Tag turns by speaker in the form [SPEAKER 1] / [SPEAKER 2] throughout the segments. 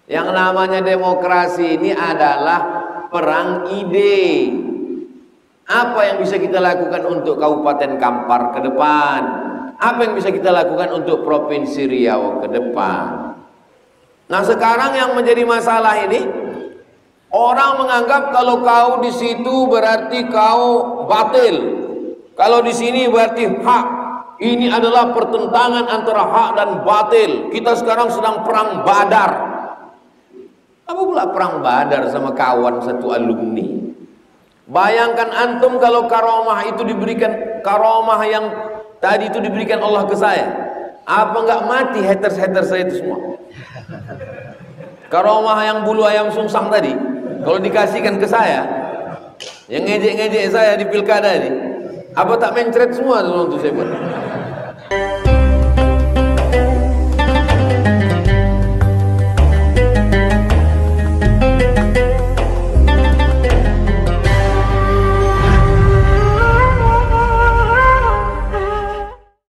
[SPEAKER 1] Yang namanya demokrasi ini adalah perang ide. Apa yang bisa kita lakukan untuk Kabupaten Kampar ke depan? Apa yang bisa kita lakukan untuk Provinsi Riau ke depan? Nah, sekarang yang menjadi masalah ini, orang menganggap kalau kau di situ berarti kau batil. Kalau di sini berarti hak. Ini adalah pertentangan antara hak dan batil. Kita sekarang sedang perang Badar. Apa pula perang Badar sama kawan satu alumni? Bayangkan antum kalau karomah itu diberikan, karomah yang tadi itu diberikan Allah ke saya. Apa enggak mati haters-haters saya itu semua? Karomah yang bulu ayam sungsang tadi, kalau dikasihkan ke saya, yang ngejek-ngejek saya di pilkada ini, apa tak mencret semua untuk saya buat?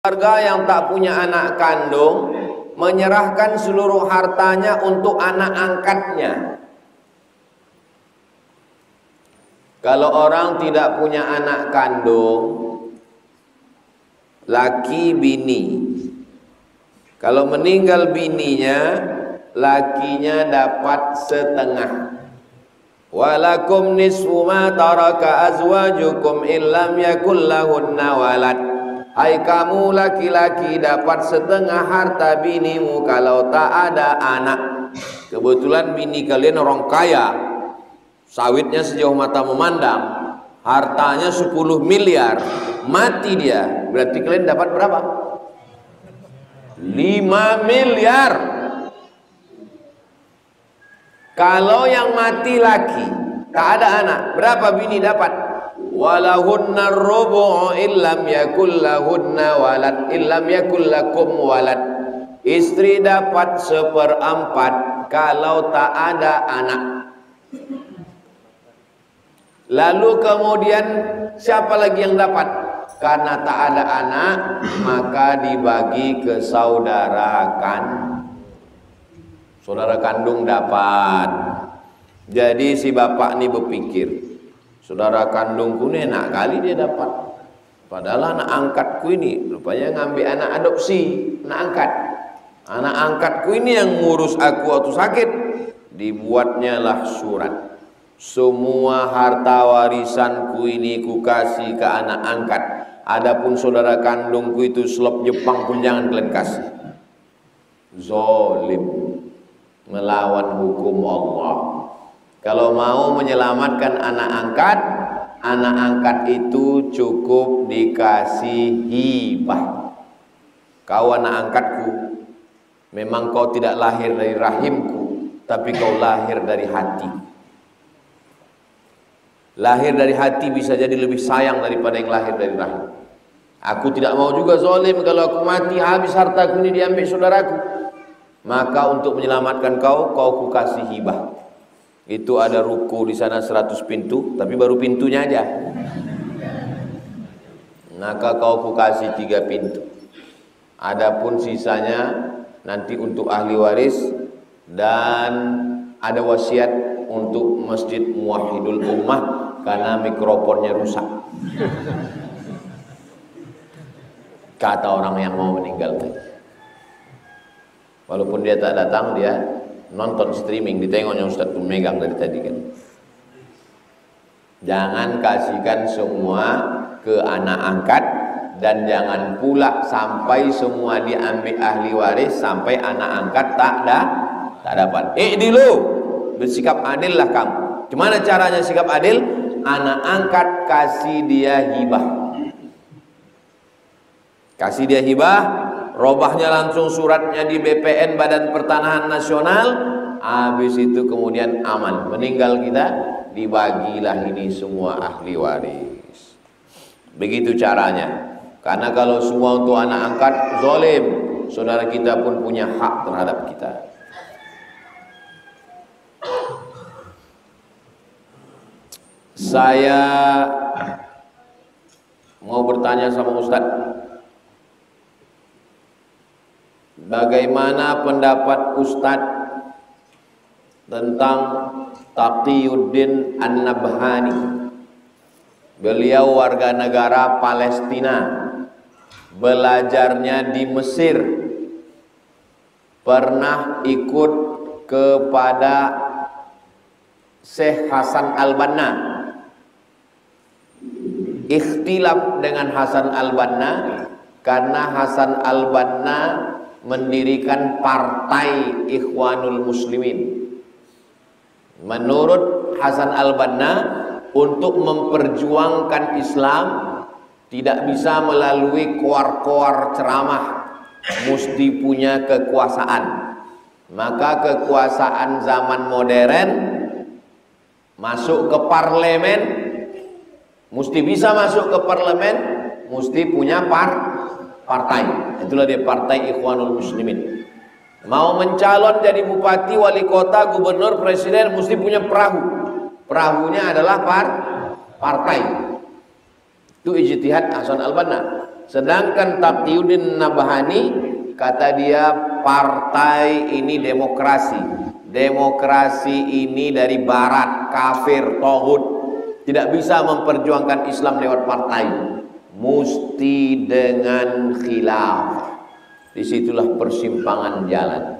[SPEAKER 1] Keluarga yang tak punya anak kandung menyerahkan seluruh hartanya untuk anak angkatnya. Kalau orang tidak punya anak kandung, laki bini, kalau meninggal bininya, lakinya dapat setengah. Walakum nisfu ma taraka azwajukum illam yakul lahunna walad. Hai kamu laki-laki dapat setengah harta binimu kalau tak ada anak. Kebetulan bini kalian orang kaya, sawitnya sejauh mata memandang, hartanya 10 miliar, mati dia, berarti kalian dapat berapa? 5 miliar. Kalau yang mati laki, tak ada anak, berapa bini dapat? Walahunna rubu'u illam yakul lahunna walad illam yakul lakum walad. Istri dapat 1/4 kalau tak ada anak. Lalu kemudian siapa lagi yang dapat? Karena tak ada anak, maka dibagi ke saudarakan. Saudara kandung dapat. Jadi si bapak ini berpikir, saudara kandungku ini enak kali dia dapat. Padahal anak angkatku ini rupanya ngambil anak adopsi, anak angkat. Anak angkatku ini yang ngurus aku waktu sakit. Dibuatnya lah surat. Semua harta warisanku ini ku kasih ke anak angkat. Adapun saudara kandungku itu selop Jepang pun jangan kalian kasih. Zolim, melawan hukum Allah. Kalau mau menyelamatkan anak angkat itu cukup dikasih hibah. Kau anak angkatku, memang kau tidak lahir dari rahimku, tapi kau lahir dari hati. Lahir dari hati bisa jadi lebih sayang daripada yang lahir dari rahim. Aku tidak mau juga zalim, kalau aku mati habis hartaku ini diambil saudaraku. Maka untuk menyelamatkan kau, ku kasih hibah. Itu ada ruko di sana 100 pintu, tapi baru pintunya aja. Maka kau kasih 3 pintu. Adapun sisanya nanti untuk ahli waris, dan ada wasiat untuk Masjid Muwahhidul Ummah karena mikrofonnya rusak. Kata orang yang mau meninggal. Walaupun dia tak datang, dia nonton streaming, ditengoknya Ustaz pun megang dari tadi kan. Jangan kasihkan semua ke anak angkat, dan jangan pula sampai semua diambil ahli waris sampai anak angkat tak dapat. Dulu bersikap adil lah kamu. Gimana caranya sikap adil? Anak angkat kasih dia hibah. Kasih dia hibah. Robahnya langsung suratnya di BPN, Badan Pertanahan Nasional. Habis itu kemudian aman. Meninggal kita, dibagilah ini semua ahli waris. Begitu caranya. Karena kalau semua untuk anak angkat, zalim. Saudara kita pun punya hak terhadap kita. Saya mau bertanya sama Ustadz, bagaimana pendapat Ustadz tentang Taqiyuddin An-Nabhani. Beliau warga negara Palestina, belajarnya di Mesir, pernah ikut kepada Syekh Hasan Al-Banna, ikhtilaf dengan Hasan Al-Banna karena Hasan Al-Banna mendirikan partai Ikhwanul Muslimin. Menurut Hasan Al-Banna, untuk memperjuangkan Islam tidak bisa melalui koar-koar ceramah, mesti punya kekuasaan. Maka kekuasaan zaman modern, masuk ke parlemen, mesti bisa masuk ke parlemen, mesti punya partai. Itulah dia Partai Ikhwanul Muslimin. Mau mencalon jadi bupati, wali kota, gubernur, presiden, mesti punya perahu. Perahunya adalah partai. Itu ijtihad Hasan Al-Banna. Sedangkan Taqiyuddin Nabhani, kata dia, partai ini demokrasi. Demokrasi ini dari barat, kafir, tauhid. Tidak bisa memperjuangkan Islam lewat partai. Mesti dengan khilaf. Disitulah persimpangan jalan.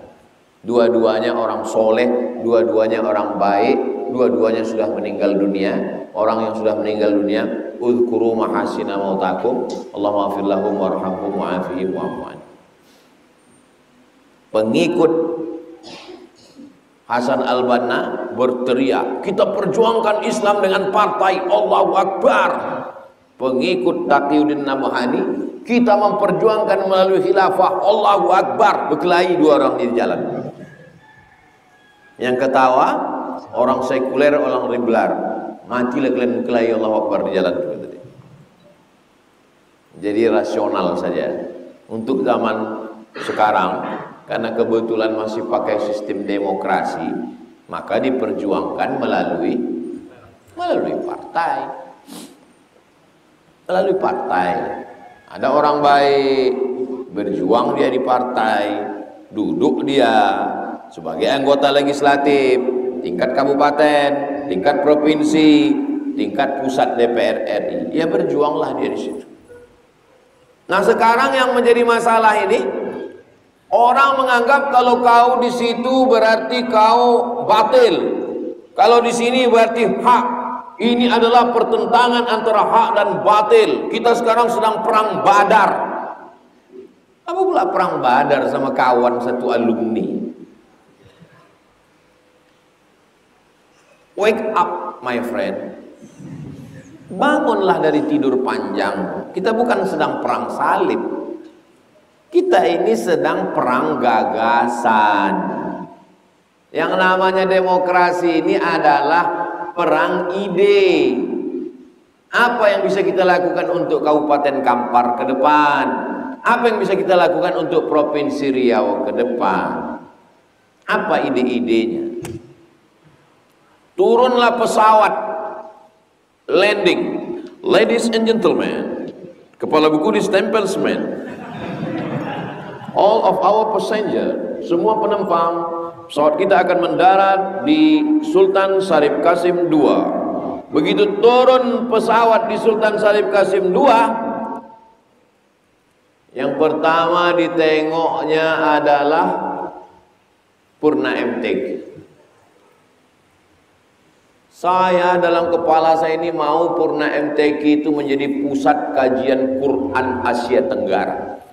[SPEAKER 1] Dua-duanya orang soleh, dua-duanya orang baik, dua-duanya sudah meninggal dunia. Orang yang sudah meninggal dunia, udhkuru mahasina mautakum, Allahumma afir lahum warhamhum wa'afihim wa'afu'an. Pengikut Hasan Al-Banna berteriak, kita perjuangkan Islam dengan partai, Allahu Akbar. Pengikut Taqiyuddin Nabhani, kita memperjuangkan melalui khilafah, Allahu Akbar. Berkelahi dua orang di jalan. Yang ketawa orang sekuler, orang liberal. Matilah kalian berkelahi, Allahu Akbar di jalan. Jadi rasional saja. Untuk zaman sekarang, karena kebetulan masih pakai sistem demokrasi, maka diperjuangkan melalui partai. Melalui partai. Ada orang baik, berjuang dia di partai, duduk dia sebagai anggota legislatif, tingkat kabupaten, tingkat provinsi, tingkat pusat DPR RI. Ya berjuanglah dia di situ. Nah sekarang yang menjadi masalah ini, orang menganggap kalau kau di situ berarti kau batil, kalau di sini berarti hak. Ini adalah pertentangan antara hak dan batil. Kita sekarang sedang perang Badar. Apa pula perang Badar sama kawan satu alumni? Wake up my friend. Bangunlah dari tidur panjang. Kita bukan sedang perang salib. Kita ini sedang perang gagasan. Yang namanya demokrasi ini adalah perang ide. Apa yang bisa kita lakukan untuk Kabupaten Kampar ke depan? Apa yang bisa kita lakukan untuk Provinsi Riau ke depan? Apa ide-idenya? Turunlah pesawat, landing, ladies and gentlemen, kepala buku ditempel semen. All of our passenger, semua penumpang, pesawat kita akan mendarat di Sultan Syarif Qasim II. Begitu turun pesawat di Sultan Syarif Qasim II, yang pertama ditengoknya adalah Purna MTQ. Saya dalam kepala saya ini mau Purna MTQ itu menjadi pusat kajian Quran Asia Tenggara.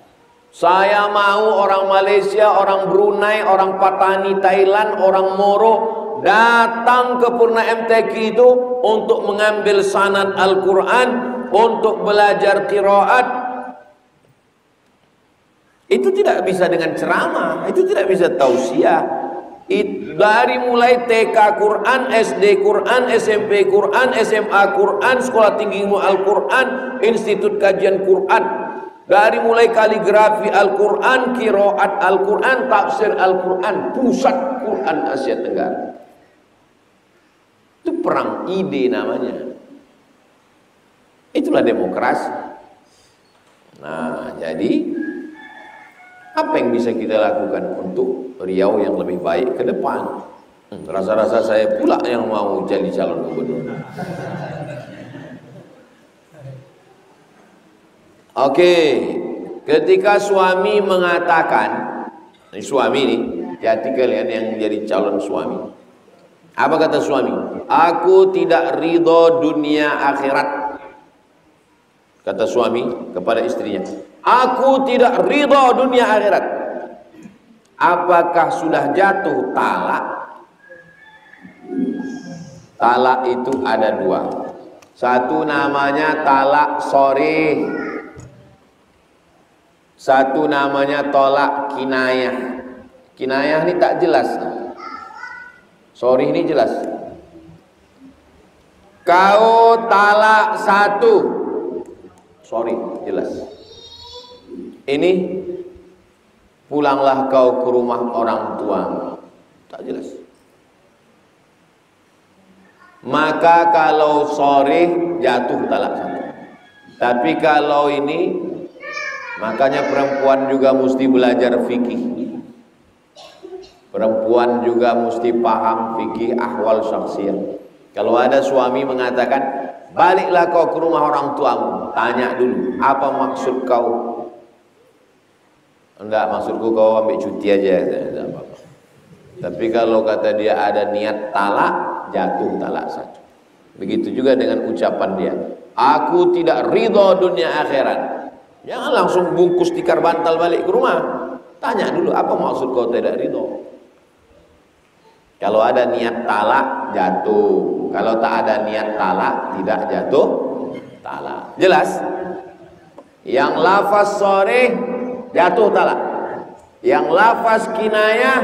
[SPEAKER 1] Saya mau orang Malaysia, orang Brunei, orang Patani Thailand, orang Moro datang ke Purna MTQ itu untuk mengambil sanad Al-Quran, untuk belajar qiraat. Itu tidak bisa dengan ceramah, itu tidak bisa tausiah. Dari mulai TK Quran, SD Quran, SMP Quran, SMA Quran, Sekolah Tinggi Ilmu Al-Quran, Institut Kajian Quran. Dari mulai kaligrafi Al-Quran, qiraat Al-Quran, tafsir Al-Quran, pusat Quran Asia Tenggara. Itu perang ide namanya. Itulah demokrasi. Nah, jadi apa yang bisa kita lakukan untuk Riau yang lebih baik ke depan? Rasa-rasa saya pula yang mau jadi calon gubernur. Oke, ketika suami mengatakan, ini suami nih, hati kalian yang jadi calon suami. Apa kata suami? Aku tidak ridho dunia akhirat. Kata suami kepada istrinya, aku tidak ridho dunia akhirat. Apakah sudah jatuh talak? Talak itu ada dua. Satu namanya talak sharih. Satu namanya tolak kinayah. Kinayah ini tak jelas. Sorry ini jelas. Kau talak satu. Sorry, jelas. Ini pulanglah kau ke rumah orang tua. Tak jelas. Maka kalau sorry jatuh talak satu. Tapi kalau ini, makanya perempuan juga mesti belajar fikih. Perempuan juga mesti paham fikih ahwal syakhsiyah. Kalau ada suami mengatakan, baliklah kau ke rumah orang tuamu, tanya dulu, apa maksud kau? Enggak, maksudku kau ambil cuti aja. Tidak apa-apa. Tapi kalau kata dia ada niat talak, jatuh talak satu. Begitu juga dengan ucapan dia, aku tidak ridho dunia akhirat. Jangan langsung bungkus tikar bantal balik ke rumah. Tanya dulu apa maksud kau tidak ridho. Kalau ada niat talak jatuh. Kalau tak ada niat talak tidak jatuh talak. Jelas? Yang lafaz sharih jatuh talak. Yang lafaz kinayah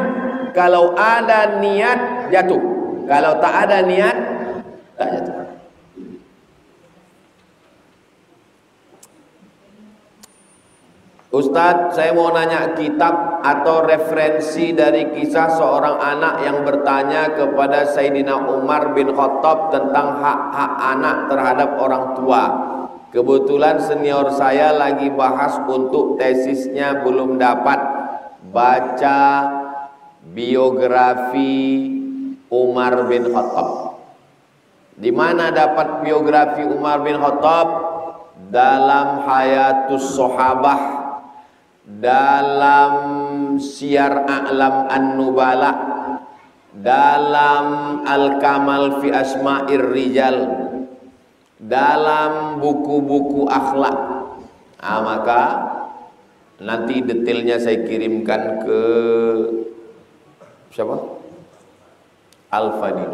[SPEAKER 1] kalau ada niat jatuh. Kalau tak ada niat tak jatuh. Ustadz, saya mau nanya kitab atau referensi dari kisah seorang anak yang bertanya kepada Sayyidina Umar bin Khattab tentang hak-hak anak terhadap orang tua. Kebetulan senior saya lagi bahas untuk tesisnya, belum dapat baca biografi Umar bin Khattab. Di mana dapat biografi Umar bin Khattab? Dalam Hayatus Sahabah, dalam Syiar A'lam An-Nubala, dalam Al-Kamal fi Asma'ir Rijal, dalam buku-buku akhlak. Maka nanti detailnya saya kirimkan ke siapa? Al-Fadil.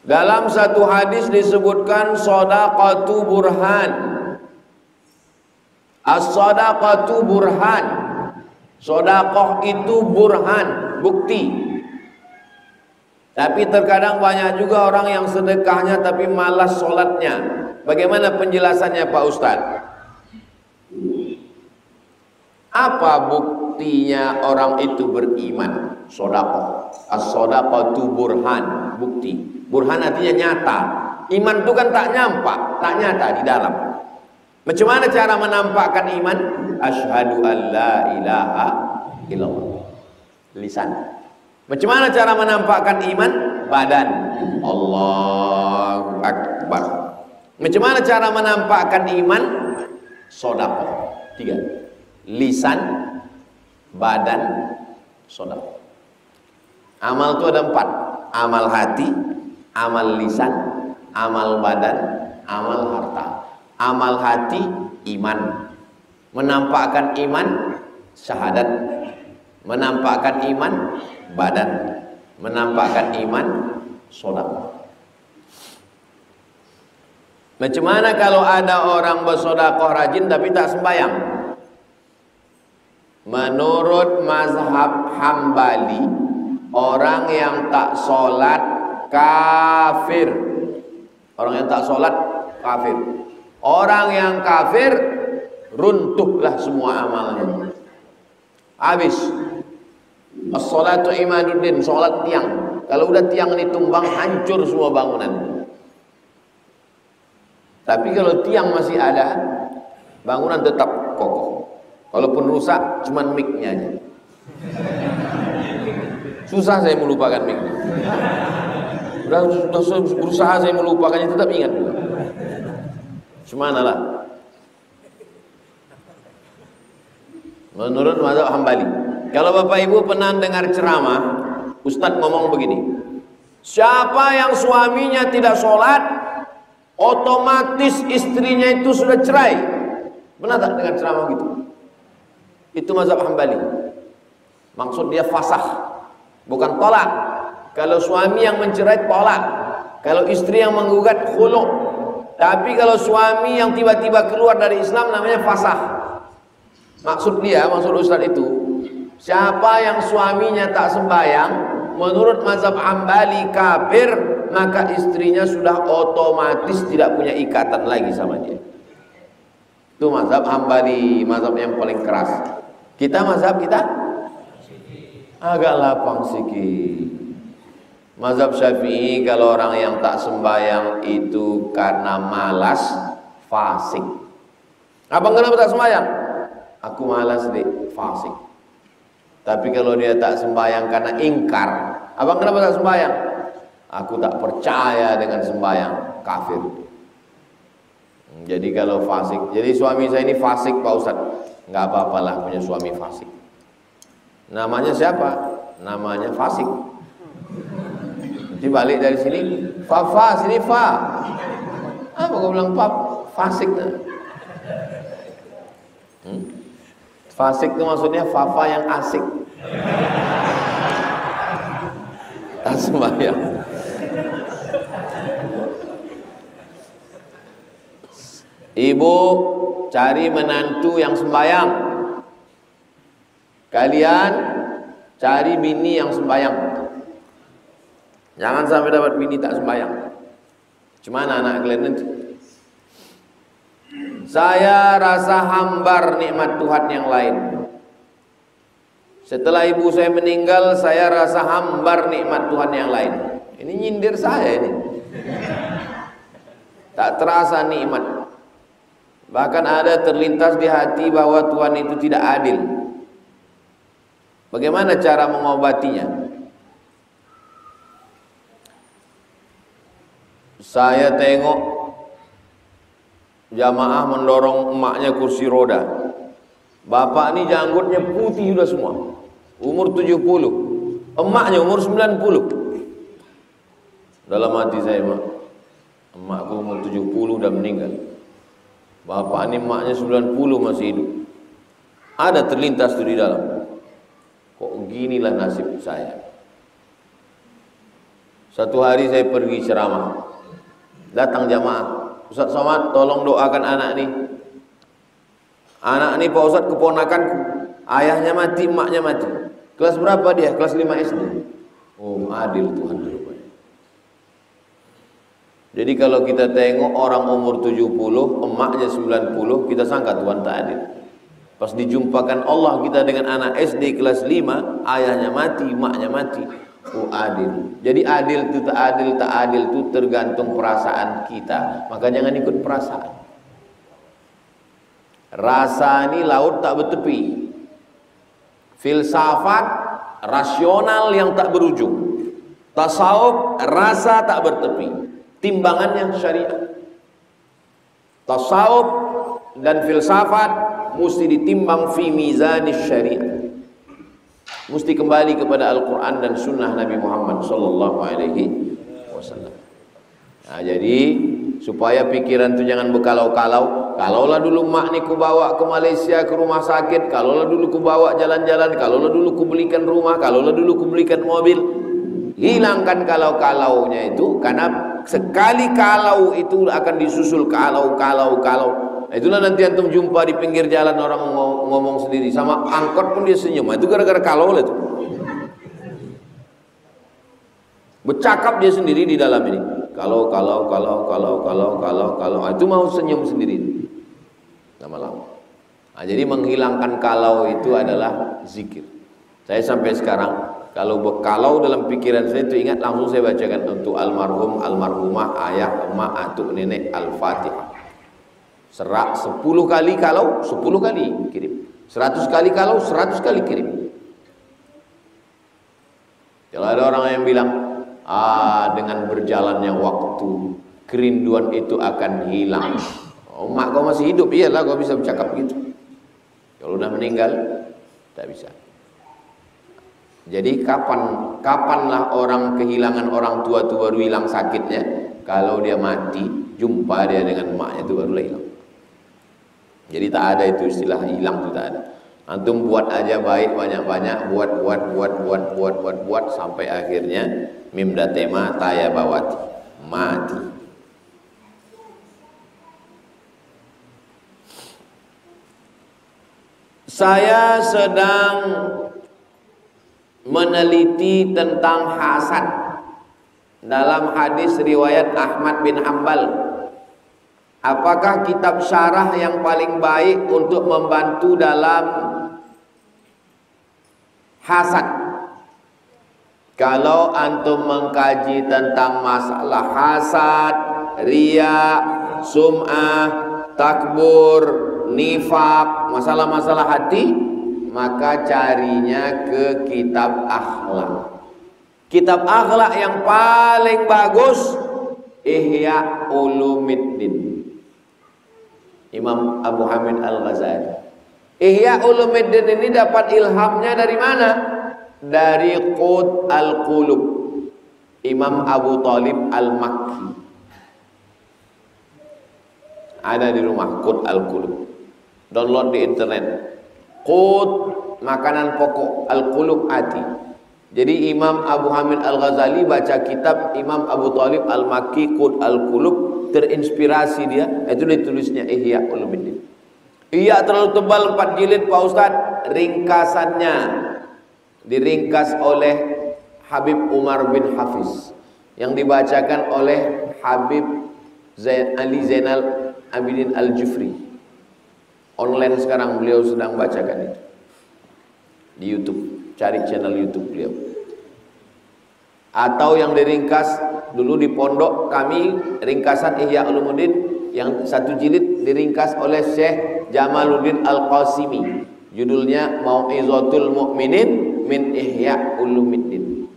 [SPEAKER 1] Dalam satu hadis disebutkan shadaqatu burhan. As-shadaqatu burhan. Sedekah itu burhan, bukti. Tapi terkadang banyak juga orang yang sedekahnya tapi malas sholatnya. Bagaimana penjelasannya Pak Ustadz? Apa buktinya orang itu beriman? Sedekah. As-shadaqatu burhan, bukti. Burhan artinya nyata. Iman itu kan tak nyampak, tak nyata di dalam. Macam mana cara menampakkan iman? Asyhadu an la ilaha illallah. Lisan. Macam mana cara menampakkan iman? Badan. Allahu Akbar. Macam mana cara menampakkan iman? Sedekah. 3. Lisan, badan, sedekah. Amal itu ada 4. Amal hati, amal lisan, amal badan, amal harta. Amal hati, iman. Menampakkan iman, syahadat. Menampakkan iman, badan. Menampakkan iman, sedekah. Macam mana kalau ada orang bersedekah rajin tapi tak sembahyang? Menurut mazhab Hambali, orang yang tak sholat kafir. Orang yang tak sholat kafir. Orang yang kafir runtuhlah semua amalnya. Habis. As-sholatu imaduddin, sholat tiang. Kalau udah tiang ini tumbang, hancur semua bangunan. Tapi kalau tiang masih ada, bangunan tetap kokoh. Walaupun rusak, cuman mic-nya aja. Susah saya melupakan minggu. Sudah berusaha saya melupakannya, tetap ingat juga. Semanalah. Menurut mazhab Hambali. Kalau Bapak Ibu pernah dengar ceramah, Ustadz ngomong begini, siapa yang suaminya tidak sholat, otomatis istrinya itu sudah cerai. Pernah tak dengar ceramah gitu? Itu mazhab Hambali. Maksud dia fasah, bukan tolak. Kalau suami yang mencerai, tolak. Kalau istri yang menggugat, khulu'. Tapi kalau suami yang tiba-tiba keluar dari Islam, namanya fasah. Maksud Ustadz itu, siapa yang suaminya tak sembahyang, menurut mazhab Hambali kafir, maka istrinya sudah otomatis tidak punya ikatan lagi sama dia. Itu mazhab Hambali, mazhab yang paling keras. Mazhab kita agak lapang sikit. Mazhab Syafi'i, kalau orang yang tak sembahyang itu karena malas, fasik. Abang kenapa tak sembahyang? Aku malas deh, fasik. Tapi kalau dia tak sembahyang karena ingkar, abang kenapa tak sembahyang? Aku tak percaya dengan sembahyang, kafir. Jadi kalau fasik, jadi suami saya ini fasik Pak Ustadz. Nggak apa-apalah punya suami fasik. Namanya siapa? Namanya fasik. Nanti balik dari sini, fa sini fa. Apa kau bilang fasik? Fasik itu maksudnya fafa yang asik. Tak sembahyang. Ibu cari menantu yang sembahyang. Kalian cari bini yang sembahyang. Jangan sampai dapat bini tak sembahyang. Cuma anak kalian nanti. Saya rasa hambar nikmat Tuhan yang lain. Setelah ibu saya meninggal, saya rasa hambar nikmat Tuhan yang lain. Ini nyindir saya ini. Tak terasa nikmat. Bahkan ada terlintas di hati bahwa Tuhan itu tidak adil. Bagaimana cara mengobatinya? Saya tengok jamaah mendorong emaknya kursi roda. Bapak ini janggutnya putih sudah semua. Umur 70. Emaknya umur 90. Dalam hati saya, emakku umur 70 udah meninggal. Bapak ini emaknya 90 masih hidup. Ada terlintas itu di dalam. Kok ginilah nasib saya. Satu hari saya pergi ceramah. Datang jamaah. Ustaz Somad, tolong doakan anak ini. Anak ini Pak Ustaz keponakanku. Ayahnya mati, emaknya mati. Kelas berapa dia? Kelas 5 SD. Oh, adil Tuhan rupanya. Jadi kalau kita tengok orang umur 70, emaknya 90, kita sangka Tuhan tak adil. Pas dijumpakan Allah kita dengan anak SD kelas 5, ayahnya mati, emaknya mati. Oh, adil. Jadi adil itu tak adil itu tergantung perasaan kita. Maka jangan ikut perasaan. Rasa ini laut tak bertepi. Filsafat rasional yang tak berujung. Tasawuf rasa tak bertepi. Timbangannya syariat. Tasawuf dan filsafat mesti ditimbang fi mizanis syariat. Mesti kembali kepada Al-Quran dan Sunnah Nabi Muhammad Sallallahu Alaihi Wasallam. Nah, jadi supaya pikiran itu jangan berkalau-kalau. Kalaulah dulu mak ni ku bawa ke Malaysia ke rumah sakit, kalaulah dulu ku bawa jalan-jalan, kalaulah dulu ku belikan rumah, kalaulah dulu ku belikan mobil. Hilangkan kalau-kalaunya itu, karena sekali kalau itu akan disusul kalau. Itulah nanti antum jumpa di pinggir jalan orang ngomong sendiri, sama angkot pun dia senyum. Itu gara-gara kalau lah itu. Bercakap dia sendiri di dalam ini. Kalau. Itu mau senyum sendiri. Lama-lama. Nah, jadi menghilangkan kalau itu adalah zikir. Saya sampai sekarang kalau dalam pikiran saya itu ingat, langsung saya bacakan untuk almarhum, almarhumah, ayah, emak, atuk, nenek, Al-Fatihah. Serak 10 kali kalau 10 kali kirim, 100 kali kalau 100 kali kirim. Kalau ada orang yang bilang, dengan berjalannya waktu kerinduan itu akan hilang. Oh, mak kau masih hidup, iyalah kau bisa bercakap gitu. Kalau udah meninggal, tak bisa. Jadi kapanlah orang kehilangan orang tua itu baru hilang sakitnya? Kalau dia mati, jumpa dia dengan emaknya itu barulah hilang. Jadi tak ada itu istilah hilang, itu tak ada. Antum buat aja baik banyak-banyak, buat sampai akhirnya mimdatema taya bawati, mati. Saya sedang meneliti tentang hasad dalam hadis riwayat Ahmad bin Hanbal. Apakah kitab syarah yang paling baik untuk membantu dalam hasad? Kalau antum mengkaji tentang masalah hasad, riya, sum'ah, takbur, nifak, masalah-masalah hati, maka carinya ke kitab akhlak. Kitab akhlak yang paling bagus Ihya Ulumuddin, Imam Abu Hamid Al-Ghazali. Ihya Ulumuddin ini dapat ilhamnya dari mana? Dari Qut Al-Qulub, Imam Abu Talib Al-Makki. Ada di rumah Qut Al-Qulub. Download di internet. Qut makanan pokok, Al-Qulub hati. Jadi Imam Abu Hamid Al-Ghazali baca kitab Imam Abu Talib Al-Makki Qut Al-Qulub, terinspirasi dia, itu ditulisnya Ihya Ulumuddin. Iya terlalu tebal 4 jilid Pak Ustaz, ringkasannya diringkas oleh Habib Umar bin Hafiz yang dibacakan oleh Habib Ali Zainal Abidin Al-Jufri. Online sekarang beliau sedang bacakan itu di YouTube, cari channel YouTube beliau. Atau yang diringkas dulu di pondok kami, ringkasan Ihya Ulumuddin yang 1 jilid diringkas oleh Syekh Jamaluddin Al-Qasimi, judulnya Mau'izatul Mu'minin min Ihya Ulumuddin.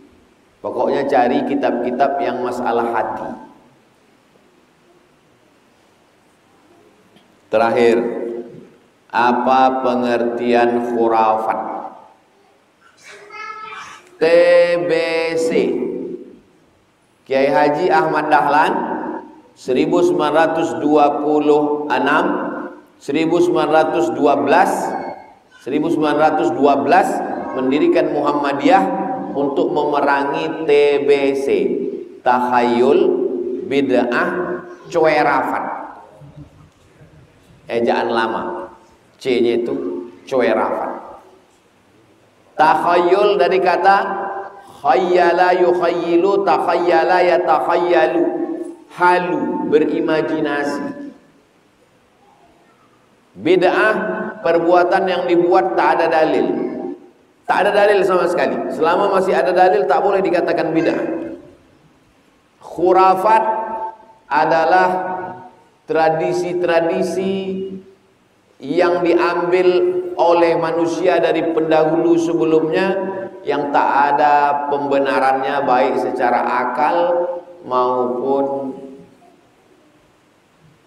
[SPEAKER 1] Pokoknya cari kitab-kitab yang masalah hati. Terakhir, apa pengertian khurafat? TBC Kiai Haji Ahmad Dahlan 1926 1912 mendirikan Muhammadiyah untuk memerangi TBC, takhayul, bid'ah, cuerafat. Ejaan lama, C-nya itu cuerafat. Takhayul dari kata khayyala yukhayyilu, takhayyala yatakhayyalu, halu, berimajinasi. Bid'ah, perbuatan yang dibuat tak ada dalil. Tak ada dalil sama sekali. Selama masih ada dalil tak boleh dikatakan bid'ah. Khurafat adalah tradisi-tradisi yang diambil oleh manusia dari pendahulu sebelumnya yang tak ada pembenarannya baik secara akal maupun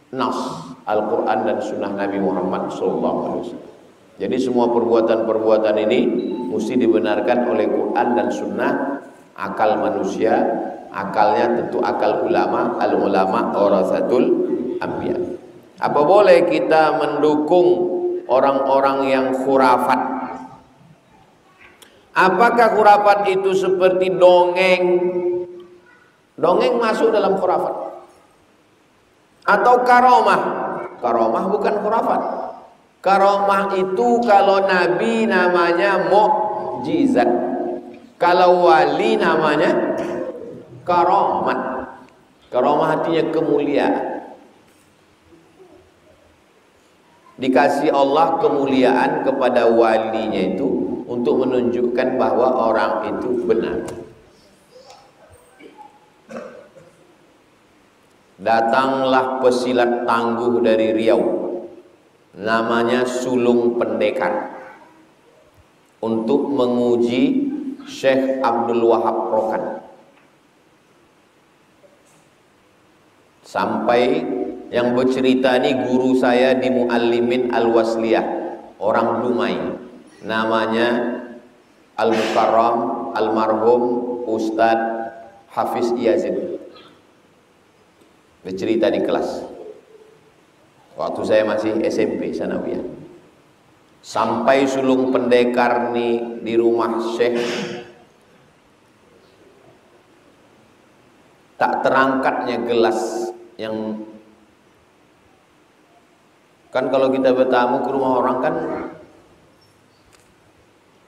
[SPEAKER 1] nas Al-Quran dan Sunnah Nabi Muhammad SAW. Jadi semua perbuatan-perbuatan ini mesti dibenarkan oleh Quran dan Sunnah. Akal manusia, akalnya tentu akal ulama, al-ulama warasatul anbiya. Apa boleh kita mendukung orang-orang yang khurafat? Apakah khurafat itu seperti dongeng? Dongeng masuk dalam khurafat. Atau karomah? Karomah bukan khurafat. Karomah itu kalau nabi namanya mukjizat. Kalau wali namanya karomat. Karomah artinya kemuliaan. Dikasih Allah kemuliaan kepada walinya itu untuk menunjukkan bahwa orang itu benar. Datanglah pesilat tangguh dari Riau, namanya Sulung Pendekar, untuk menguji Syekh Abdul Wahab Rokan. Sampai yang bercerita ini guru saya di Muallimin Al-Wasliyah, orang Dumai, namanya Al-Mukarram Almarhum Ustadz Hafiz Yazid. Bercerita di kelas waktu saya masih SMP sanawiyah. Sampai sulung pendekar nih di rumah Syekh, tak terangkatnya gelas yang kan kalau kita bertamu ke rumah orang kan,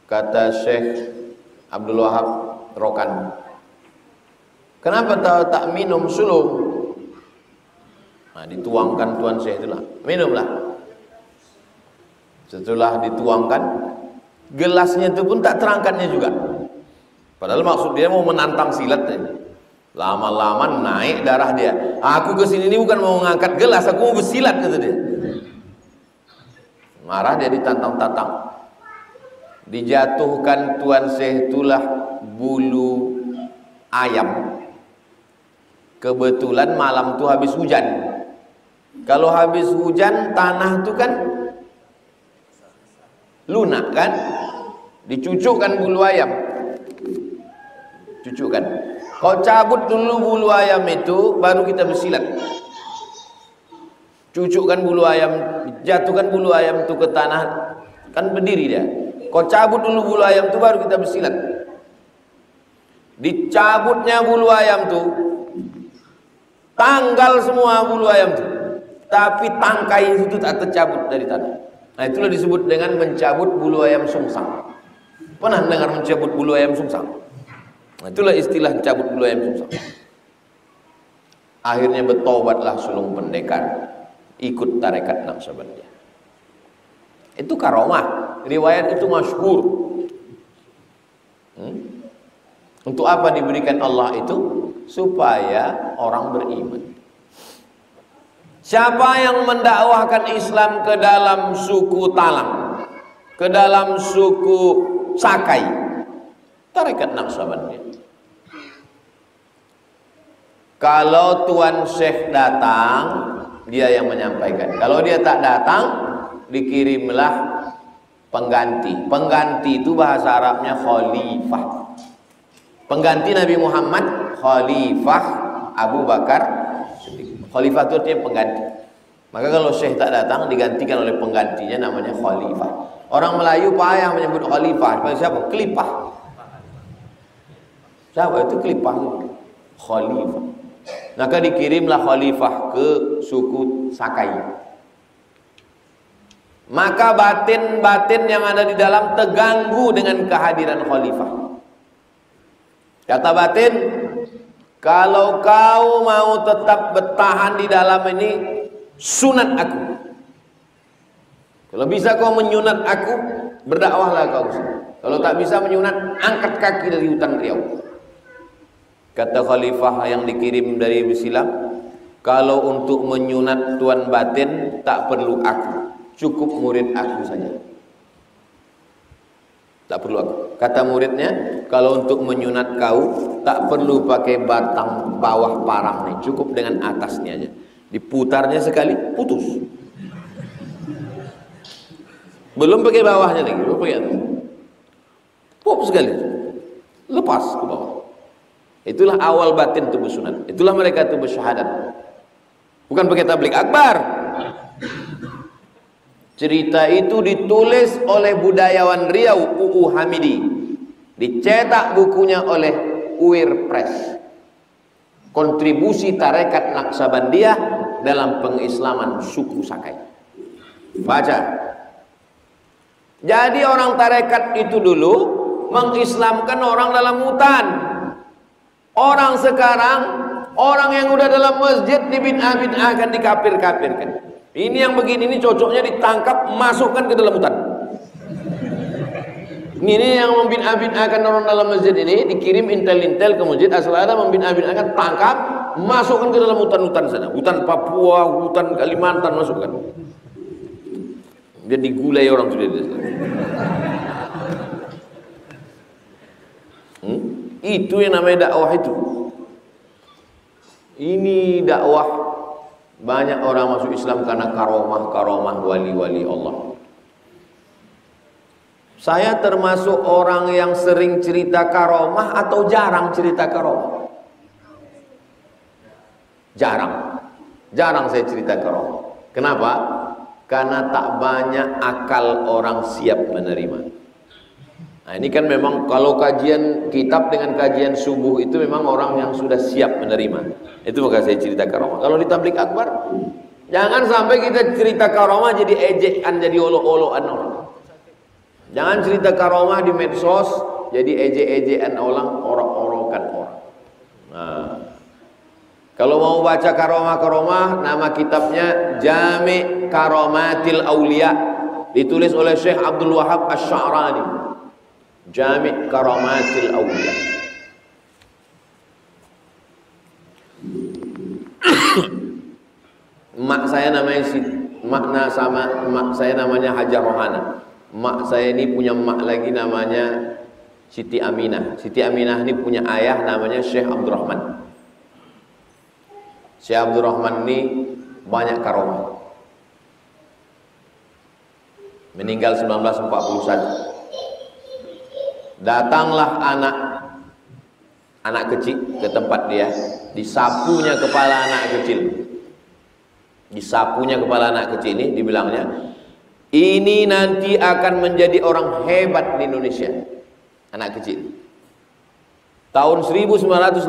[SPEAKER 1] kata Syekh Abdul Wahab Rokan, kenapa tak minum sulung? Nah, dituangkan tuan Syekh itulah, minumlah. Setelah dituangkan, gelasnya itu pun tak terangkatnya juga. Padahal maksud dia mau menantang silat. Lama-lama naik darah dia. Aku kesini ini bukan mau mengangkat gelas, aku mau bersilat, kata dia. Marah dia, ditantang-tantang. Dijatuhkan tuan Syekh itulah bulu ayam. Kebetulan malam itu habis hujan. Kalau habis hujan tanah itu kan lunak kan, dicucukkan bulu ayam, cucukkan. Kau cabut dulu bulu ayam itu, baru kita bersilat. Cucukkan bulu ayam, jatuhkan bulu ayam itu ke tanah, kan berdiri dia. Kau cabut dulu bulu ayam itu, baru kita bersilat. Dicabutnya bulu ayam itu, tanggal semua bulu ayam itu, tapi tangkai itu tak tercabut dari tanah. Nah, itulah disebut dengan mencabut bulu ayam sungsang. Pernah dengar mencabut bulu ayam sungsang? Nah, itulah istilah mencabut bulu ayam sungsang. Akhirnya bertobatlah sulung pendekar, ikut tarekat Naqsabandiyah. Itu karomah, riwayat itu masyhur. Untuk apa diberikan Allah itu? Supaya orang beriman. Siapa yang mendakwahkan Islam ke dalam suku Talang, ke dalam suku Sakai, tarekat Naqsabandiyah. Kalau tuan Syekh datang, dia yang menyampaikan. Kalau dia tak datang, dikirimlah pengganti. Pengganti itu bahasa Arabnya khalifah. Pengganti Nabi Muhammad, khalifah Abu Bakar Siddiq. Khalifah itu artinya pengganti. Maka kalau Syekh tak datang, digantikan oleh penggantinya, namanya khalifah. Orang Melayu payah menyebut khalifah. Siapa? Kelipah. Siapa itu kelipah? Khalifah. Maka dikirimlah khalifah ke suku Sakai. Maka batin-batin yang ada di dalam terganggu dengan kehadiran khalifah. Kata batin, kalau kau mau tetap bertahan di dalam ini, sunat aku. Kalau bisa kau menyunat aku, berdakwahlah kau. Kalau tak bisa menyunat, angkat kaki dari hutan Riau. Kata khalifah yang dikirim dari Silam, kalau untuk menyunat tuan batin tak perlu aku, cukup murid aku saja. Tak perlu aku. Kata muridnya, kalau untuk menyunat kau tak perlu pakai batang bawah parang nih, cukup dengan atasnya aja. Diputarnya sekali, putus. Belum pakai bawahnya lagi, belum pakai atas. Pop sekali, lepas ke bawah. Itulah awal batin itu bersunat. Itulah mereka itu bersyahadat. Bukan pakai tablik akbar. Cerita itu ditulis oleh budayawan Riau, UU Hamidi. Dicetak bukunya oleh UIR Press. Kontribusi tarekat Naqsabandiyah dalam pengislaman suku Sakai. Baca. Jadi orang tarekat itu dulu mengislamkan orang dalam hutan. Orang sekarang, orang yang udah dalam masjid dibid'ah-bid'ahkan, dikafir-kafirkan. Ini yang begini ini cocoknya ditangkap, masukkan ke dalam hutan. Ini yang membid'ah-bid'ahkan orang dalam masjid ini, dikirim intel-intel ke masjid, asal ada membid'ah-bid'ahkan, tangkap, masukkan ke dalam hutan-hutan sana. Hutan Papua, hutan Kalimantan, masukkan. Dia digulai orang sudah. Itu yang namanya dakwah itu. Ini dakwah. Banyak orang masuk Islam karena karomah wali-wali Allah. Saya termasuk orang yang sering cerita karomah atau jarang cerita karomah? Jarang saya cerita karomah. Kenapa? Karena tak banyak akal orang siap menerima. Nah, ini kan memang kalau kajian kitab dengan kajian subuh itu memang orang yang sudah siap menerima. Itu maka saya cerita karomah. Kalau di tablik akbar, jangan sampai kita cerita karomah jadi ejekan, jadi olok-olokan orang. Jangan cerita karomah di medsos jadi ejek-ejekan orang, orok-orokan orang. Nah, kalau mau baca karomah-karomah, nama kitabnya Jami' Karomatil Aulia, ditulis oleh Syekh Abdul Wahab Asy-Sya'rani. Jami' Karomatil Aulia. Mak saya namanya Hajar Rohana. Mak saya ini punya mak lagi namanya Siti Aminah. Siti Aminah ini punya ayah namanya Syekh Abdurrahman. Syekh Abdurrahman ini banyak karomah. Meninggal 1941. Datanglah anak kecil ke tempat dia, disapunya kepala anak kecil. Disapunya kepala anak kecil ini, dibilangnya, ini nanti akan menjadi orang hebat di Indonesia. Anak kecil. Tahun 1988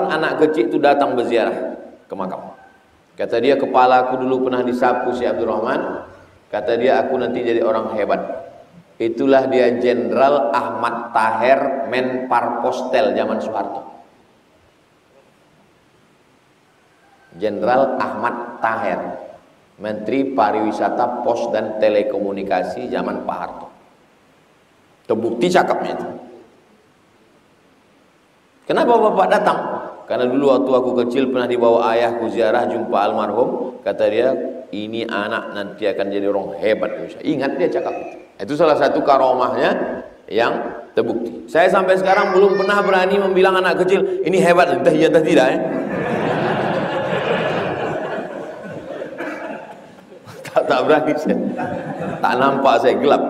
[SPEAKER 1] anak kecil itu datang berziarah ke makam. Kata dia, kepalaku dulu pernah disapu si Abdurrahman. Kata dia, aku nanti jadi orang hebat. Itulah dia Jenderal Ahmad Taher, Menparpostel zaman Soeharto. Jenderal Ahmad Taher, Menteri Pariwisata, Pos dan Telekomunikasi zaman Pak Harto. Terbukti cakapnya itu. Kenapa Bapak datang? Karena dulu waktu aku kecil pernah dibawa ayahku ziarah jumpa almarhum. Kata dia, ini anak nanti akan jadi orang hebat Indonesia. Ingat dia cakap itu. Itu salah satu karomahnya yang terbukti. Saya sampai sekarang belum pernah berani membilang anak kecil, ini hebat, entah iya entah tidak ya. Tak berani saya. Tak nampak saya gelap.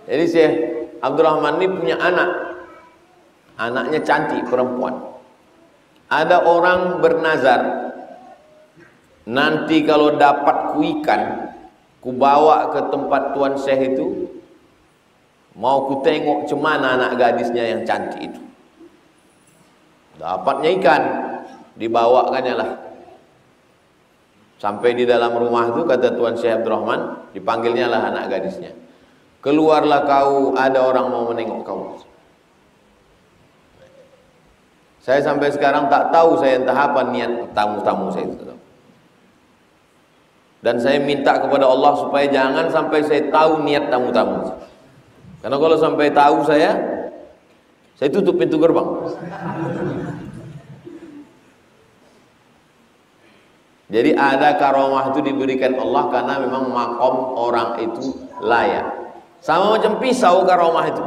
[SPEAKER 1] Jadi Syekh Abdurrahman ini punya anak. Anaknya cantik, perempuan. Ada orang bernazar, nanti kalau dapat ikan, ku bawa ke tempat Tuan Syekh itu, mau ku tengok cemana anak gadisnya yang cantik itu. Dapatnya ikan, dibawakannya lah. Sampai di dalam rumah itu, kata Tuan Syekh Abdurrahman, dipanggilnya lah anak gadisnya. Keluarlah kau, ada orang mau menengok kau. Saya sampai sekarang tak tahu saya entah apa niat tamu-tamu saya itu. Dan saya minta kepada Allah supaya jangan sampai saya tahu niat tamu-tamu. Karena kalau sampai tahu saya tutup pintu gerbang. Jadi ada karomah itu diberikan Allah karena memang makom orang itu layak. Sama macam pisau karomah itu.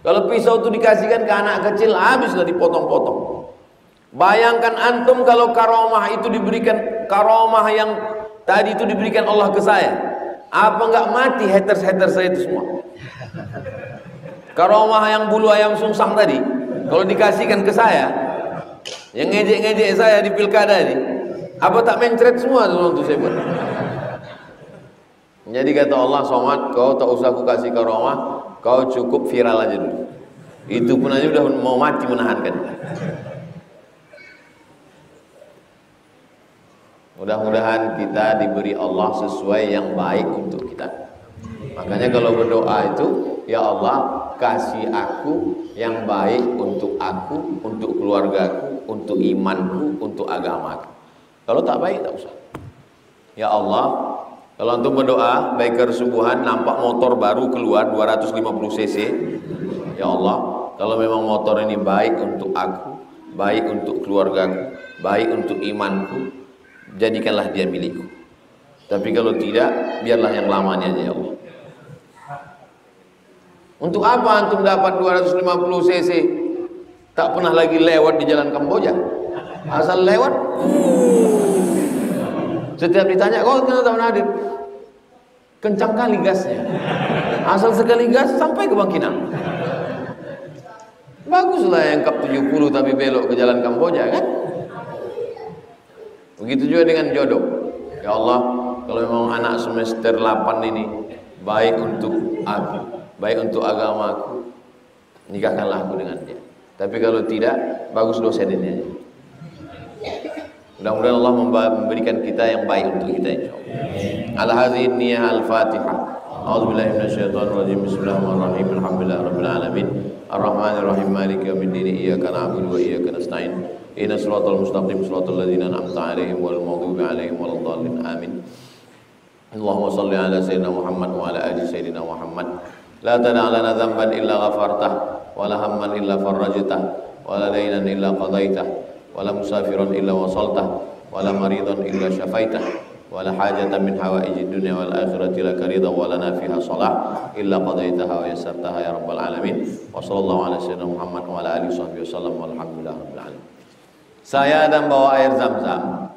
[SPEAKER 1] Kalau pisau itu dikasihkan ke anak kecil, habislah dipotong-potong. Bayangkan antum kalau karomah itu diberikan, karomah yang tadi itu diberikan Allah ke saya. Apa enggak mati haters-haters saya itu semua? Karomah yang bulu ayam sungsang tadi, kalau dikasihkan ke saya, yang ngejek-ngejek saya di pilkada ini, apa tak mencret semua untuk saya buat? Jadi kata Allah, Somad, kau tak usah aku kasih karomah, kau cukup viral aja dulu. Itu pun aja udah mau mati menahankan. Mudah-mudahan kita diberi Allah sesuai yang baik untuk kita. Makanya kalau berdoa itu, ya Allah, kasih aku yang baik untuk aku, untuk keluargaku, untuk imanku, untuk agamaku. Kalau tak baik, tak usah. Ya Allah, kalau antum berdoa, baik kesubuhan, nampak motor baru keluar 250 cc. Ya Allah, kalau memang motor ini baik untuk aku, baik untuk keluargaku, baik untuk imanku, jadikanlah dia milikku. Tapi kalau tidak, biarlah yang lamanya aja ya Allah. Untuk apa antum dapat 250 cc? Tak pernah lagi lewat di jalan Kamboja. Asal lewat. Setiap ditanya, kau kenapa tak hadir? Kencang kali gasnya. Asal sekali gas sampai ke Bangkinang. Baguslah yang kap 70 tapi belok ke jalan Kamboja kan? Begitu juga dengan jodoh. Ya Allah, kalau memang anak semester 8 ini baik untuk aku, baik untuk agamaku, nikahkanlah aku dengan dia. Tapi kalau tidak, bagus dosen ini aja. Mudah-mudahan Allah memberikan kita yang baik untuk kita insyaallah. Al-hadhihi niyah al-Fatihah. A'udzubillahi minasyaitonir rajim. Bismillahirrahmanirrahim. Alhamdulillahirabbil alamin. Arrahmanir rahim. Maliki yaumiddin. Iyyaka na'budu wa iyyaka nasta'in. Ihdinas siratal mustaqim. Siratal ladzina an'amta 'alaihim wal maghdubi 'alaihim waladdallin. Amin. Allahumma shalli ala sayyidina Muhammad wa ala ali sayyidina Muhammad. La tada' lana dhanban illa ghafartah wa la hamman illa farajtah wa la daynan illa qadaitah wa la musafiran illa wasaltah wa la maridan illa syafaitah wa la hajatan min hawaijid dunya wal akhirati laka ridha wa lana fiha salah illa qadaitaha wa yassartaha ya rabbal alamin. Wa sallallahu ala sayyidina Muhammad wa ala alihi wasallam walhamdulillahi rabbil alamin. Saya dan bawa air Zam-Zam.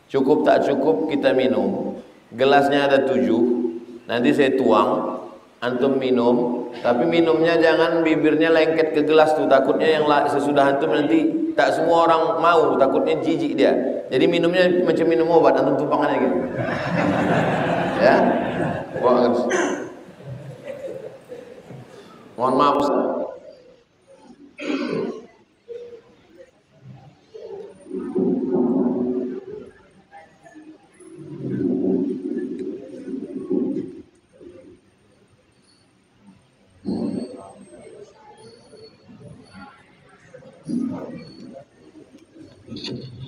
[SPEAKER 1] Cukup tak cukup kita minum. Gelasnya ada 7. Nanti saya tuang, antum minum, tapi minumnya jangan bibirnya lengket ke gelas tuh, takutnya yang sesudah antum nanti tak semua orang mau, takutnya jijik dia. Jadi minumnya macam minum obat, antum tumpangannya gitu. Ya. Mohon maaf Ustaz. Thank you.